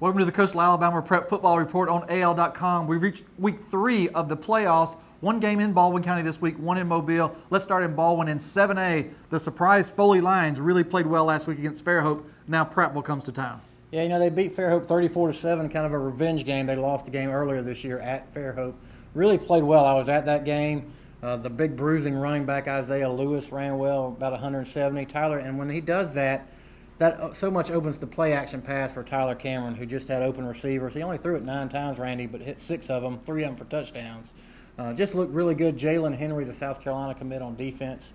Welcome to the Coastal Alabama Prep Football Report on AL.com. We've reached week 3 of the playoffs. One game in Baldwin County this week, one in Mobile. Let's start in Baldwin in 7A. The surprise Foley Lions really played well last week against Fairhope. Now Prattville comes to town. Yeah, they beat Fairhope 34-7, kind of a revenge game. They lost the game earlier this year at Fairhope. Really played well. I was at that game. The big bruising running back Isaiah Lewis ran well, about 170. Tyler, and when he does that so much opens the play action pass for Tyler Cameron, who just had open receivers. He only threw it 9 times, Randy, but hit 6 of them, 3 of them for touchdowns. Just looked really good. Jalen Henry, the South Carolina commit on defense.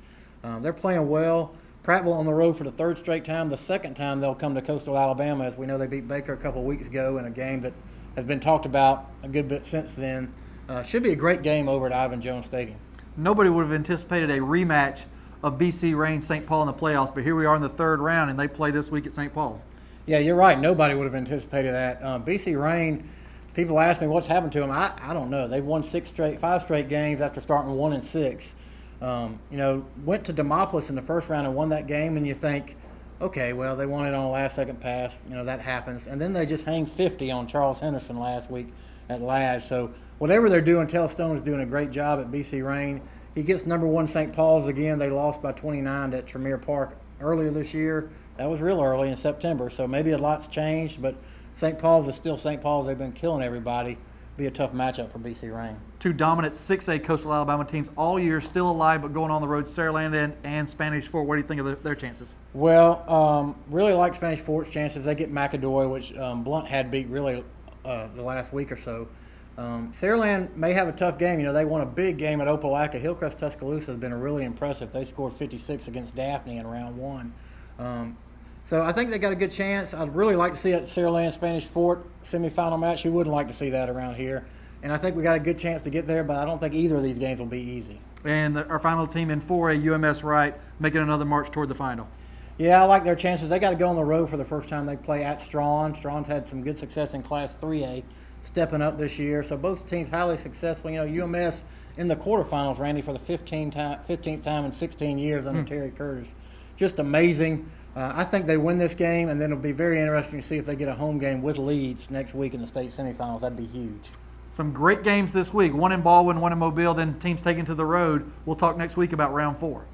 They're playing well. Prattville on the road for the 3rd straight time. The 2nd time they'll come to Coastal Alabama, as we know they beat Baker a couple weeks ago in a game that has been talked about a good bit since then. Should be a great game over at Ivan Jones Stadium. Nobody would have anticipated a rematch of BC Reign St. Paul in the playoffs, but here we are in the 3rd round, and they play this week at St. Paul's. Yeah, you're right. Nobody would have anticipated that. BC Reign, people ask me what's happened to them. I don't know. They've won 5 straight games after starting 1-6. Went to Demopolis in the 1st round and won that game, and you think, okay, well, they won it on a last-second pass. That happens. And then they just hang 50 on Charles Henderson last week at Ladd. So whatever they're doing, Tell Stone is doing a great job at BC Reign. He gets number 1 St. Paul's again. They lost by 29 at Tremere Park earlier this year. That was real early in September, so maybe a lot's changed, but St. Paul's is still St. Paul's. They've been killing everybody. Be a tough matchup for BC Reign. 2 dominant 6A Coastal Alabama teams all year, still alive, but going on the road, Saraland and Spanish Fort. What do you think of their chances? Well, really like Spanish Fort's chances. They get McAdoy, which Blunt had beat really the last week or so. Saraland may have a tough game. They won a big game at Opelika. Hillcrest Tuscaloosa has been really impressive. They scored 56 against Daphne in round 1. So I think they got a good chance. I'd really like to see that Saraland Spanish Fort semifinal match. Who wouldn't like to see that around here? And I think we got a good chance to get there, but I don't think either of these games will be easy. And our final team in 4A, UMS Wright, making another march toward the final. Yeah, I like their chances. They got to go on the road for the first time they play at Strawn. Strawn's had some good success in Class 3A, stepping up this year. So both teams highly successful. UMS in the quarterfinals, Randy, for the 15th time in 16 years under Terry Curtis. Just amazing. I think they win this game, and then it'll be very interesting to see if they get a home game with Leeds next week in the state semifinals. That'd be huge. Some great games this week. One in Baldwin, one in Mobile, then teams taken to the road. We'll talk next week about round 4.